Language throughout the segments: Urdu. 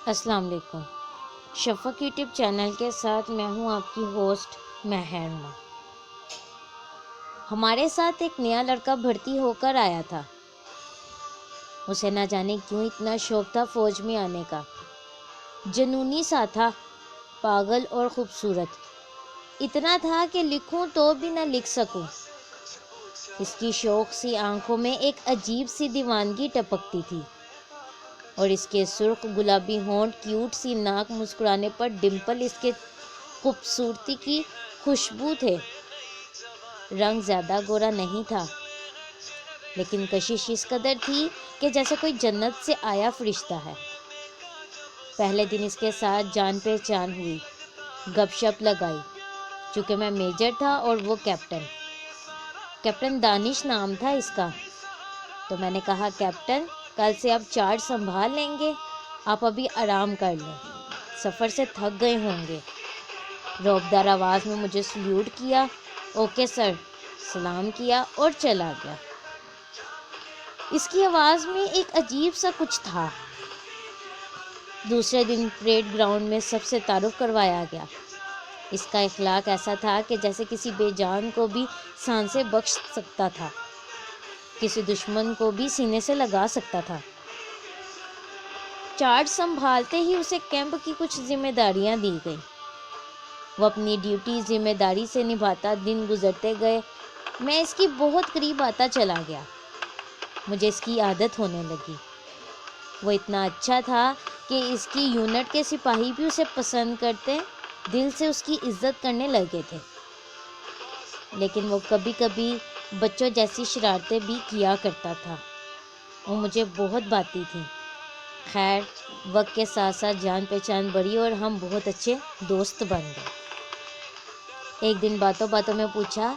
السلام علیکم۔ شفق یوٹیوب چینل کے ساتھ میں ہوں آپ کی ہوسٹ مہرما۔ ہمارے ساتھ ایک نیا لڑکا بھرتی ہو کر آیا تھا۔ اسے نہ جانے کیوں اتنا شوق تھا فوج میں آنے کا۔ جنونی سا تھا، پاگل اور خوبصورت۔ اتنا تھا کہ لکھوں تو بھی نہ لکھ سکوں۔ اس کی شوق سی آنکھوں میں ایک عجیب سی دیوانگی ٹپکتی تھی، اور اس کے سرخ گلابی ہونٹ، کیوٹ سی ناک، مسکرانے پر ڈمپل اس کے خوبصورتی کی خوشبو تھے۔ رنگ زیادہ گورا نہیں تھا، لیکن کشش اس قدر تھی کہ جیسے کوئی جنت سے آیا فرشتہ ہے۔ پہلے دن اس کے ساتھ جان پہچان ہوئی، گپ شپ لگائی۔ چونکہ میں میجر تھا اور وہ کیپٹن دانش نام تھا اس کا، تو میں نے کہا کیپٹن کل سے آپ چارج سنبھال لیں گے، آپ ابھی آرام کر لیں، سفر سے تھک گئے ہوں گے۔ رعبدار آواز میں مجھے سلیوٹ کیا، اوکے سر، سلام کیا اور چلا گیا۔ اس کی آواز میں ایک عجیب سا کچھ تھا۔ دوسرے دن پریڈ گراؤنڈ میں سب سے تعارف کروایا گیا۔ اس کا اخلاق ایسا تھا کہ جیسے کسی بے جان کو بھی سانسیں بخش سکتا تھا، کسی دشمن کو بھی سینے سے لگا سکتا تھا۔ چارج سنبھالتے ہی اسے کیمپ کی کچھ ذمہ داریاں دی گئیں۔ وہ اپنی ڈیوٹی ذمہ داری سے نبھاتا دن گزرتے گئے۔ میں اس کی بہت قریب آتا چلا گیا، مجھے اس کی عادت ہونے لگی۔ وہ اتنا اچھا تھا کہ اس کی یونٹ کے سپاہی بھی اسے پسند کرتے، دل سے اس کی عزت کرنے لگے تھے۔ لیکن وہ کبھی کبھی بچوں جیسی شرارتیں بھی کیا کرتا تھا۔ وہ مجھے بہت باتی تھی۔ خیر، وقت کے ساتھ ساتھ جان پہچان بڑھی اور ہم بہت اچھے دوست بن گئے۔ ایک دن باتوں باتوں میں پوچھا،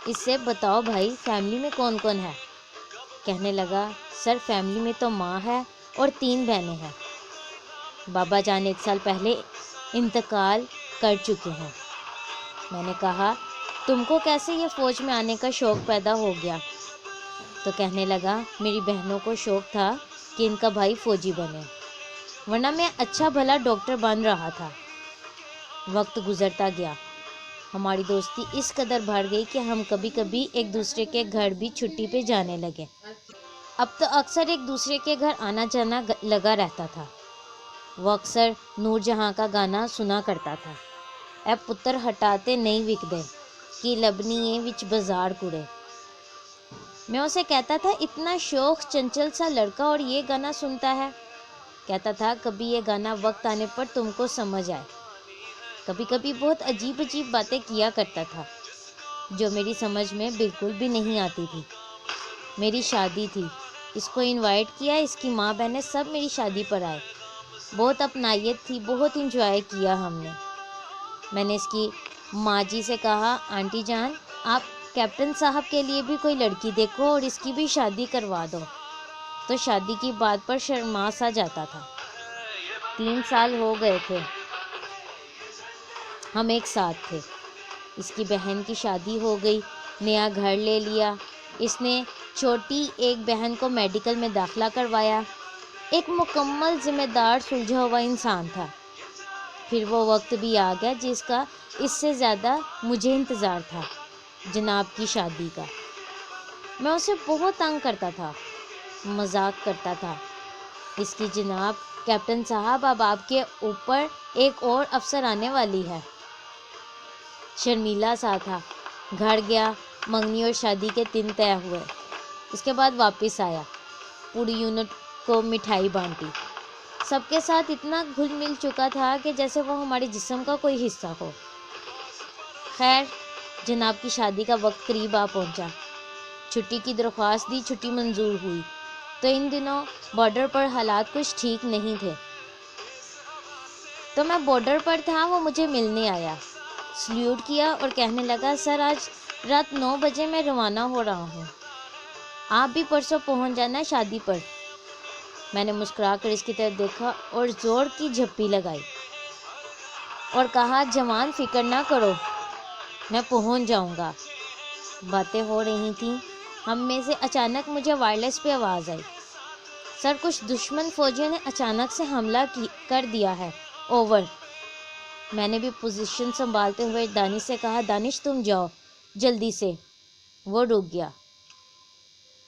اس سے بتاؤ بھائی، فیملی میں کون کون ہے؟ کہنے لگا، سر فیملی میں تو ماں ہے اور 3 بہنیں ہیں۔ بابا جان 1 سال پہلے انتقال کر چکے ہیں۔ میں نے کہا، تم کو کیسے یہ فوج میں آنے کا شوق پیدا ہو گیا؟ تو کہنے لگا، میری بہنوں کو شوق تھا کہ ان کا بھائی فوجی بنے، ورنہ میں اچھا بھلا ڈاکٹر بن رہا تھا۔ وقت گزرتا گیا، ہماری دوستی اس قدر بڑھ گئی کہ ہم کبھی کبھی ایک دوسرے کے گھر بھی چھٹی پہ جانے لگے۔ اب تو اکثر ایک دوسرے کے گھر آنا جانا لگا رہتا تھا۔ وہ اکثر نور جہاں کا گانا سنا کرتا تھا، اے پتر ہٹاتے نہیں وکدے کی لبنیے وچ بازار کڑے۔ میں اسے کہتا تھا، اتنا شوخ چنچل سا لڑکا اور یہ گانا سنتا ہے۔ کہتا تھا، کبھی یہ گانا وقت آنے پر تم کو سمجھ آئے۔ کبھی کبھی بہت عجیب عجیب باتیں کیا کرتا تھا جو میری سمجھ میں بالکل بھی نہیں آتی تھی۔ میری شادی تھی، اس کو انوائٹ کیا، اس کی ماں بہنیں سب میری شادی پر آئے۔ بہت اپنائیت تھی، بہت انجوائے کیا ہم نے۔ میں نے اس کی ماں جی سے کہا، آنٹی جان آپ کیپٹن صاحب کے لیے بھی کوئی لڑکی دیکھو اور اس کی بھی شادی کروا دو۔ تو شادی کی بات پر شرما سا جاتا تھا۔ 3 سال ہو گئے تھے ہم ایک ساتھ تھے۔ اس کی بہن کی شادی ہو گئی، نیا گھر لے لیا۔ اس نے چھوٹی ایک بہن کو میڈیکل میں داخلہ کروایا۔ ایک مکمل ذمہ دار سلجھا ہوا انسان تھا۔ پھر وہ وقت بھی آ گیا جس کا اس سے زیادہ مجھے انتظار تھا، جناب کی شادی کا۔ میں اسے بہت تنگ کرتا تھا، مذاق کرتا تھا، اس کی جناب کیپٹن صاحب اب آپ کے اوپر ایک اور افسر آنے والی ہے۔ شرمیلا سا تھا۔ گھر گیا، منگنی اور شادی کے دن طے ہوئے۔ اس کے بعد واپس آیا، پوری یونٹ کو مٹھائی بانٹی۔ سب کے ساتھ اتنا گھل مل چکا تھا کہ جیسے وہ ہمارے جسم کا کوئی حصہ ہو۔ خیر، جناب کی شادی کا وقت قریب آ پہنچا۔ چھٹی کی درخواست دی، چھٹی منظور ہوئی۔ تو ان دنوں بارڈر پر حالات کچھ ٹھیک نہیں تھے، تو میں بارڈر پر تھا۔ وہ مجھے ملنے آیا، سلیوٹ کیا اور کہنے لگا، سر آج رات 9 بجے میں روانہ ہو رہا ہوں، آپ بھی پرسوں پہنچ جانا شادی پر۔ میں نے مسکرا کر اس کی طرف دیکھا اور زور کی جھپی لگائی اور کہا، جوان فکر نہ کرو، میں پہنچ جاؤں گا۔ باتیں ہو رہی تھیں، ہم میں سے اچانک مجھے وائرلیس پہ آواز آئی، سر کچھ دشمن فوجیوں نے اچانک سے حملہ کر دیا ہے، اوور۔ میں نے بھی پوزیشن سنبھالتے ہوئے دانش سے کہا، دانش تم جاؤ جلدی سے۔ وہ رک گیا۔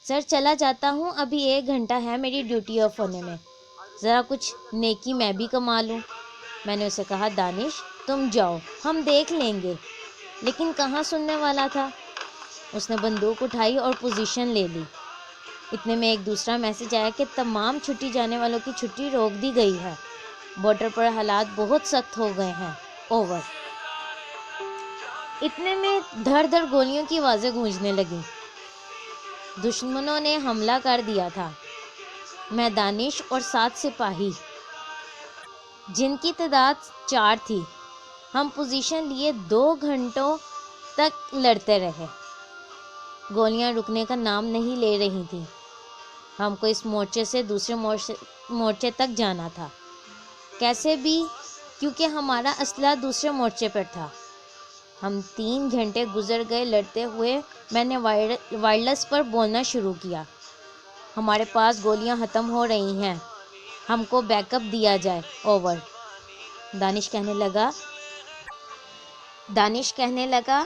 سر چلا جاتا ہوں، ابھی 1 گھنٹہ ہے میری ڈیوٹی آف ہونے میں، ذرا کچھ نیکی میں بھی کما لوں۔ میں نے اسے کہا، دانش تم جاؤ، ہم دیکھ لیں گے، لیکن کہاں سننے والا تھا۔ اس نے بندوق اٹھائی اور پوزیشن لے لی۔ اتنے میں ایک دوسرا میسج آیا کہ تمام چھٹی جانے والوں کی چھٹی روک دی گئی ہے، بارڈر پر حالات بہت سخت ہو گئے ہیں، اوور۔ اتنے میں دھڑ دھڑ گولیوں کی آوازیں گونجنے لگیں۔ دشمنوں نے حملہ کر دیا تھا۔ میں، دانش اور 7 سپاہی، جن کی تعداد 4 تھی، ہم پوزیشن لیے 2 گھنٹوں تک لڑتے رہے۔ گولیاں رکنے کا نام نہیں لے رہی تھیں۔ ہم کو اس مورچے سے دوسرے مورچے تک جانا تھا، کیسے بھی، کیونکہ ہمارا اسلحہ دوسرے مورچے پر تھا۔ ہم 3 گھنٹے گزر گئے لڑتے ہوئے۔ میں نے وائرلیس پر بولنا شروع کیا، ہمارے پاس گولیاں ختم ہو رہی ہیں، ہم کو بیک اپ دیا جائے، اوور۔ دانش کہنے لگا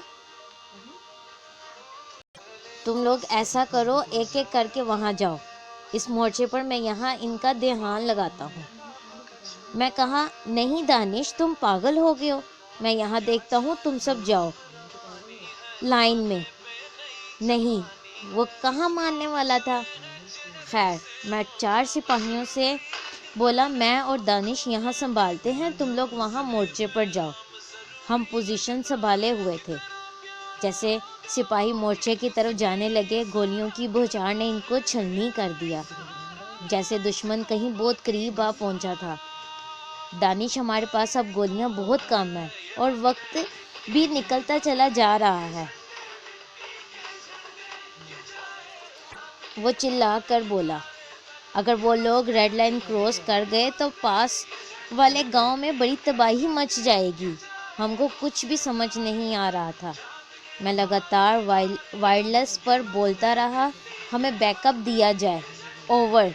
تم لوگ ایسا کرو، ایک ایک کر کے وہاں جاؤ، اس مورچے پر میں یہاں ان کا دھیان لگاتا ہوں۔ میں کہا، نہیں دانش تم پاگل ہو گئے ہو، میں یہاں دیکھتا ہوں، تم سب جاؤ لائن میں۔ نہیں، وہ کہاں ماننے والا تھا۔ خیر، میں 4 سپاہیوں سے بولا، میں اور دانش یہاں سنبھالتے ہیں، تم لوگ وہاں مورچے پر جاؤ۔ ہم پوزیشن سنبھالے ہوئے تھے۔ جیسے سپاہی مورچے کی طرف جانے لگے، گولیوں کی بوچھار نے ان کو چھلنی کر دیا، جیسے دشمن کہیں بہت قریب آ پہنچا تھا۔ دانش، ہمارے پاس اب گولیاں بہت کم ہیں اور وقت بھی نکلتا چلا جا رہا ہے۔ وہ چلا کر بولا، اگر وہ لوگ ریڈ لائن کراس کر گئے تو پاس والے گاؤں میں بڑی تباہی مچ جائے گی۔ ہم کو کچھ بھی سمجھ نہیں آ رہا تھا۔ میں لگاتار وائرلیس پر بولتا رہا، ہمیں بیک اپ دیا جائے، اوور۔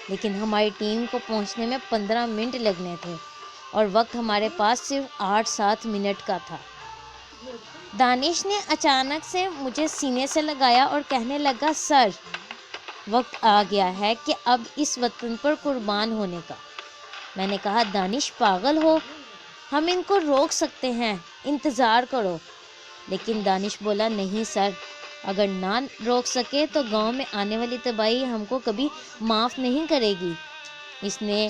لیکن ہماری ٹیم کو پہنچنے میں 15 منٹ لگنے تھے اور وقت ہمارے پاس صرف 8-7 منٹ کا تھا۔ دانش نے اچانک سے مجھے سینے سے لگایا اور کہنے لگا، سر وقت آ گیا ہے کہ اب اس وطن پر قربان ہونے کا۔ میں نے کہا، دانش پاگل ہو، ہم ان کو روک سکتے ہیں، انتظار کرو۔ لیکن دانش بولا، نہیں سر، اگر نہ روک سکے تو گاؤں میں آنے والی تباہی ہم کو کبھی معاف نہیں کرے گی۔ اس نے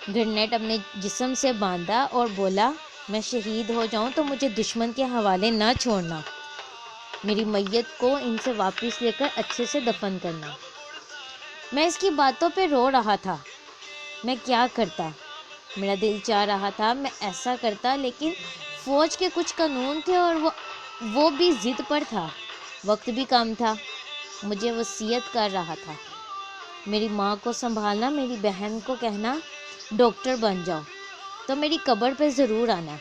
گرنیٹ اپنے جسم سے باندھا اور بولا، میں شہید ہو جاؤں تو مجھے دشمن کے حوالے نہ چھوڑنا، میری میت کو ان سے واپس لے کر اچھے سے دفن کرنا۔ میں اس کی باتوں پہ رو رہا تھا۔ میں کیا کرتا؟ میرا دل چاہ رہا تھا میں ایسا کرتا، لیکن فوج کے کچھ قانون تھے اور وہ بھی ضد پر تھا، وقت بھی کم تھا۔ مجھے وصیت کر رہا تھا، میری ماں کو سنبھالنا، میری بہن کو کہنا ڈاکٹر بن جاؤ تو میری قبر پہ ضرور آنا،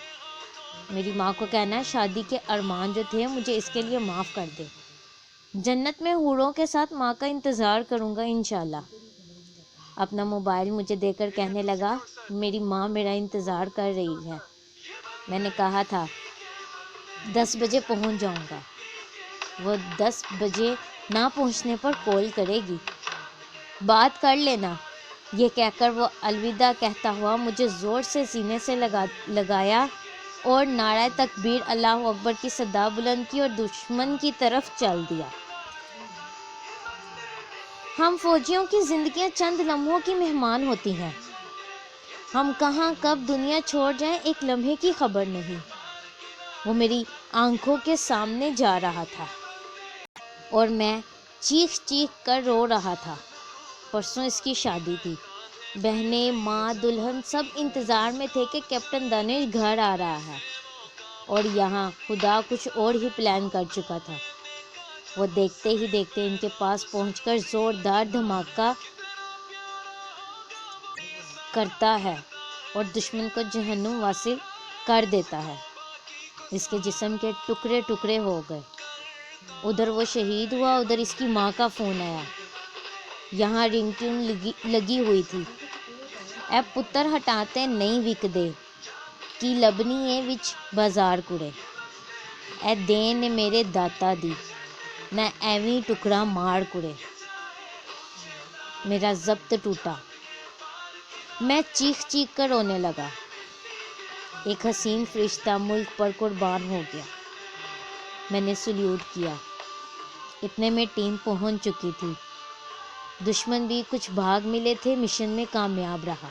میری ماں کو کہنا شادی کے ارمان جو تھے مجھے اس کے لیے معاف کر دے، جنت میں حوروں کے ساتھ ماں کا انتظار کروں گا انشاءاللہ۔ اپنا موبائل مجھے دے کر کہنے لگا، میری ماں میرا انتظار کر رہی ہے۔ میں نے کہا تھا 10 بجے پہنچ جاؤں گا، وہ 10 بجے نہ پہنچنے پر کال کرے گی، بات کر لینا۔ یہ کہہ کر وہ الوداع کہتا ہوا مجھے زور سے سینے سے لگایا اور نعرہ تکبیر اللہ اکبر کی صدا بلند کی اور دشمن کی طرف چل دیا۔ ہم فوجیوں کی زندگیاں چند لمحوں کی مہمان ہوتی ہیں، ہم کہاں کب دنیا چھوڑ جائیں ایک لمحے کی خبر نہیں۔ وہ میری آنکھوں کے سامنے جا رہا تھا اور میں چیخ چیخ کر رو رہا تھا۔ پرسوں اس کی شادی تھی، بہنیں، ماں، دلہن سب انتظار میں تھے کہ کیپٹن دانش گھر آ رہا ہے، اور یہاں خدا کچھ اور ہی پلان کر چکا تھا۔ وہ دیکھتے ہی دیکھتے ان کے پاس پہنچ کر زوردار دھماکہ کرتا ہے اور دشمن کو جہنم واصل کر دیتا ہے۔ اس کے جسم کے ٹکڑے ٹکڑے ہو گئے۔ ادھر وہ شہید ہوا، ادھر اس کی ماں کا فون آیا، یہاں رنگ ٹیون لگی ہوئی تھی۔ اے پتر ہٹاتے نہیں وکدے کی لبنی اے وچ بازار کڑے، اے دین نے میرے داتا دی نہ ایویں ٹکڑا مار کڑے۔ میرا ضبط ٹوٹا، میں چیخ چیخ کر رونے لگا۔ ایک حسین فرشتہ ملک پر قربان ہو گیا۔ میں نے سلیوٹ کیا۔ اتنے میں ٹیم پہنچ چکی تھی۔ دشمن بھی کچھ بھاگ ملے تھے، مشن میں کامیاب رہا۔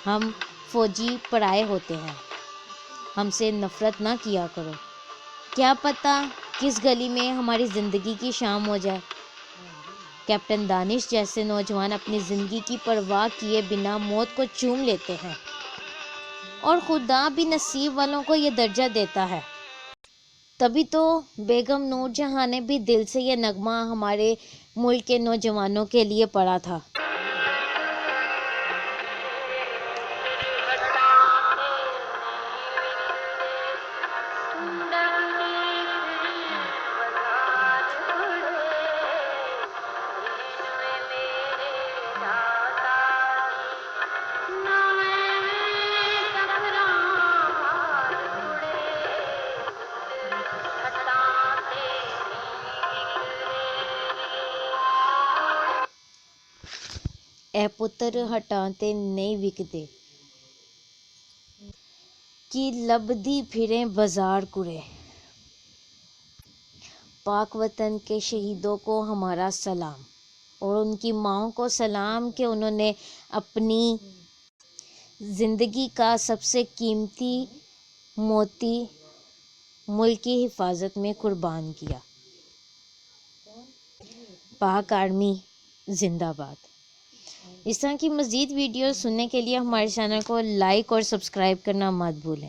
ہم فوجی پرائے ہوتے ہیں، ہم سے نفرت نہ کیا کرو، کیا پتہ کس گلی میں ہماری زندگی کی شام ہو جائے۔ کیپٹن دانش جیسے نوجوان اپنی زندگی کی پرواہ کیے بنا موت کو چوم لیتے ہیں، اور خدا بھی نصیب والوں کو یہ درجہ دیتا ہے۔ تبھی تو بیگم نور جہاں نے بھی دل سے یہ نغمہ ہمارے ملک کے نوجوانوں کے لیے پڑھا تھا۔ اے پتر ہٹاتے نہیں وکدے کی لبدی پھریں بازار کڑے۔ پاک وطن کے شہیدوں کو ہمارا سلام، اور ان کی ماؤں کو سلام کہ انہوں نے اپنی زندگی کا سب سے قیمتی موتی ملک کی حفاظت میں قربان کیا۔ پاک آرمی زندہ باد۔ اس طرح کی مزید ویڈیوز سننے کے لیے ہمارے چینل کو لائک اور سبسکرائب کرنا مت بھولیں۔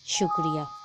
شکریہ۔